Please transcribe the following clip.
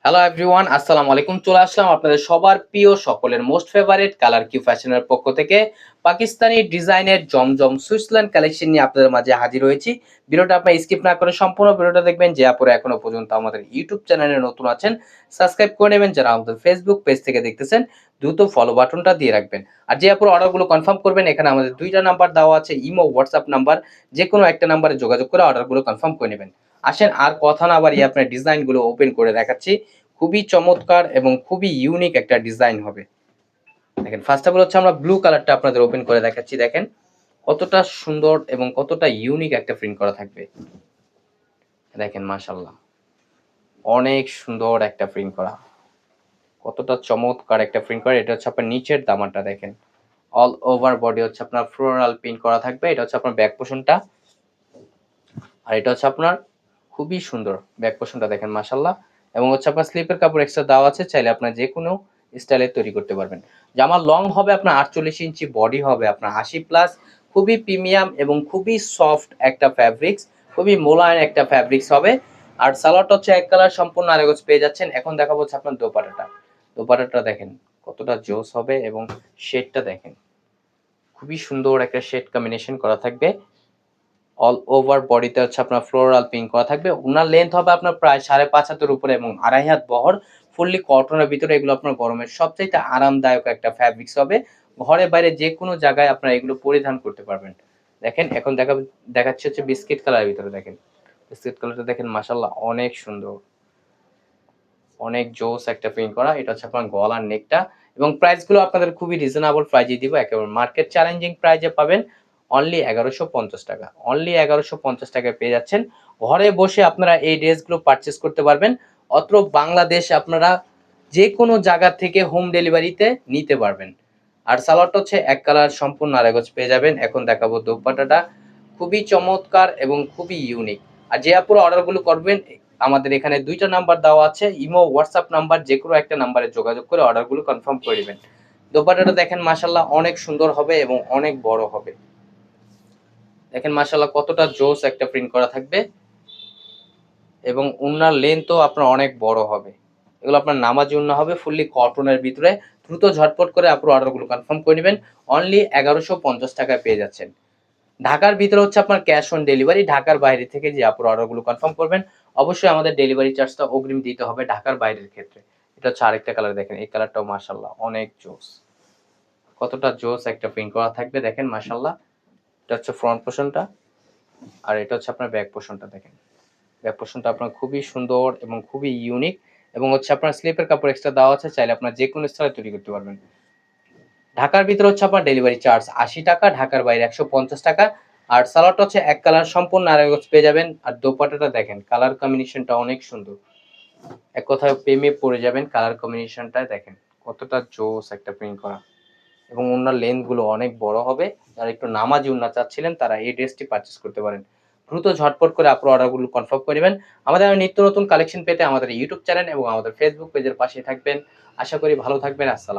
Hello everyone, আসসালামু আলাইকুম। চলে আসলাম আপনাদের সবার প্রিয় সকলের মোস্ট ফেভারিট কালার কিউ ফ্যাশনের পক্ষ থেকে পাকিস্তানি ডিজাইনের জমজম সুইসল্যান্ড কালেকশন নিয়ে আপনাদের মাঝে হাজির হয়েছি। ভিডিওটা আপনারা স্কিপ না করে সম্পূর্ণ ভিডিওটা দেখবেন। যে আপুরা এখনো পর্যন্ত আমাদের ইউটিউব চ্যানেলে নতুন আছেন সাবস্ক্রাইব করে নেবেন। যারা আমাদের ফেসবুক পেজ থেকে দেখতেছেন দ্রুত ফলো বাটনটা দিয়ে রাখবেন। আর যে আপুরা অর্ডারগুলো কনফার্ম করবেন, এখানে আমাদের দুইটা নাম্বার দেওয়া আছে, ইমো হোয়াটসঅ্যাপ নাম্বার। যে কোনো একটা নাম্বারে যোগাযোগ করে অর্ডারগুলো কনফার্ম করে নেবেন। আসেন আর কথা না বাড়িয়ে আপনার ডিজাইনগুলো ওপেন করে দেখাচ্ছি। খুবই চমৎকার এবং খুবই ইউনিক একটা ডিজাইন হবে। দেখেন ফার্স্ট অফ অল হচ্ছে আমরা ব্লু কালারটা আপনাদের ওপেন করে দেখাচ্ছি। দেখেন কতটা সুন্দর এবং কতটা ইউনিক একটা প্রিন্ট করা থাকবে। দেখেন মাশাআল্লাহ অনেক সুন্দর একটা প্রিন্ট করা, কতটা চমৎকার একটা প্রিন্ট করা। এটা হচ্ছে আপনার নিচের দামানটা দেখেন, অল ওভার বডি হচ্ছে আপনার ফ্লোরাল প্রিন্ট করা থাকবে। এটা হচ্ছে আপনার ব্যাক পোর্শনটা, আর এটা হচ্ছে আপনার খুবই সুন্দর ব্যাক পোর্শনটা দেখেন মাশাআল্লাহ। এবং হচ্ছে আপনার স্লিপের কাপড় এক্সট্রা দেওয়া আছে, চাইলে আপনার যে কোনো স্টাইলে তৈরি করতে পারবেন। জামা লং হবে আপনার 48 ইঞ্চি, বডি হবে আপনার 80 প্লাস। খুবই প্রিমিয়াম এবং খুবই সফট একটা ফ্যাব্রিক্স, খুবই মোলায়েম একটা ফ্যাব্রিক্স হবে। আর সালোয়ারটা হচ্ছে এক কালার সম্পূর্ণ আরেগজ পেয়ে যাচ্ছেন। এখন দেখাবো হচ্ছে আপনার দোপাট্টাটা। দোপাট্টাটা দেখেন কতটা জোস হবে এবং শেডটা দেখেন খুবই সুন্দর একটা শেড কম্বিনেশন করা থাকবে। অল ওভার বডিতে হচ্ছে আপনার ফ্লোরাল পিঙ্ক করা থাকবে। উনার লেন্থ হবে আপনার প্রায় 5.5 হাতের উপরে এবং 2.5 হাত বহর। ফুললি কটনের ভিতরে, এগুলো আপনার গরমের সবচাইতে আরামদায়ক একটা ফ্যাব্রিক্স হবে। ঘরে বাইরে যে কোনো জায়গায় আপনারা এগুলো পরিধান করতে পারবেন। দেখেন এখন দেখাচ্ছি হচ্ছে বিস্কিট কালারের ভিতরে। দেখেন বিস্কিট কালারটা দেখেন মাশাআল্লাহ অনেক সুন্দর, অনেক জোস একটা প্রিন্ট করা। এটা হচ্ছে আপনার গলার নেকটা। এবং প্রাইস গুলো আপনাদের খুবই রিজনেবল প্রাইজে দিব, একেবারে মার্কেট চ্যালেঞ্জিং প্রাইজে পাবেন। অনলি 1150 টাকা, অনলি 1150 টাকায় পেয়ে যাচ্ছেন। ঘরে বসে আপনারা এই ড্রেসগুলো পারচেস করতে পারবেন। অত্র বাংলাদেশে আপনারা যে কোনো জায়গা থেকে হোম ডেলিভারিতে নিতে পারবেন। আর সালোয়ারটা হচ্ছে এক কালার সম্পূর্ণ আরেগজ পেয়ে যাবেন। এখন দেখাবো দোপাট্টাটা, খুবই চমৎকার এবং খুবই ইউনিক। আর যে আপুরা অর্ডারগুলো করবেন, আমাদের এখানে দুইটা নাম্বার দেওয়া আছে, ইমো হোয়াটসঅ্যাপ নাম্বার। যে কোনো একটা নাম্বারে যোগাযোগ করে অর্ডারগুলো কনফার্ম করে নেবেন। দোপাট্টাটা দেখেন মাশাআল্লাহ অনেক সুন্দর হবে এবং অনেক বড় হবে। দেখেন মাশাআল্লাহ কতটা জোস একটা প্রিন্ট করা থাকবে এবং উন্নার লেন্থও আপনার অনেক বড় হবে। এগুলো আপনার নামাজি উন্না হবে, ফুললি কটনের ভিতরে। দ্রুত ঝটপট করে আপনার অর্ডারগুলো কনফার্ম করে নেবেন। অনলি 1150 টাকায় পেয়ে যাচ্ছেন। ঢাকার ভিতরে হচ্ছে আপনার ক্যাশ অন ডেলিভারি। ঢাকার বাইরে থেকে যে আপনার অর্ডারগুলো কনফার্ম করবেন, অবশ্যই আমাদের ডেলিভারি চার্জটা অগ্রিম দিতে হবে ঢাকার বাইরের ক্ষেত্রে। এটা হচ্ছে আরেকটা কালার দেখেন, এই কালারটাও মাশাআল্লাহ অনেক জোস, কতটা জোস একটা প্রিন্ট করা থাকবে দেখেন মাশাআল্লাহ। এটা হচ্ছে ফ্রন্ট পোর্শনটা, আর এটা হচ্ছে আপনার ব্যাক পোর্শনটা। দেখেন ব্যাক পোর্শনটা আপনার খুবই সুন্দর এবং খুবই ইউনিক। এবং হচ্ছে আপনার স্লিপের কাপড় এক্সট্রা দেওয়া আছে, চাইলে আপনার যে কোনো স্টাইলে তৈরি করতে পারবেন। ঢাকার ভিতরে হচ্ছে আপনার ডেলিভারি চার্জ 80 টাকা, ঢাকার বাইরে 150 টাকা। আর সালোয়ারটা হচ্ছে এক কালার সম্পূর্ণ আড়াই পেয়ে যাবেন। আর দোপাট্টাটা দেখেন কালার কম্বিনেশনটা অনেক সুন্দর, এক কথায় প্রেমে পড়ে যাবেন। কালার কম্বিনেশনটা দেখেন কতটা জোস একটা প্রিন্ট করা। এবং ওনার লেন্থ গুলো অনেক বড় হবে। যারা একটু নামাজি ওন্না চাচ্ছিলেন তারা এই ড্রেসটি পারচেস করতে পারেন। দ্রুত ঝটপট করে আপনার অর্ডারগুলো কনফার্ম করে নেবেন। আমাদের নিত্য নতুন কালেকশন পেতে আমাদের ইউটিউব চ্যানেল এবং আমাদের ফেসবুক পেজের পাশে থাকবেন। আশা করি ভালো থাকবেন। আসসালাম।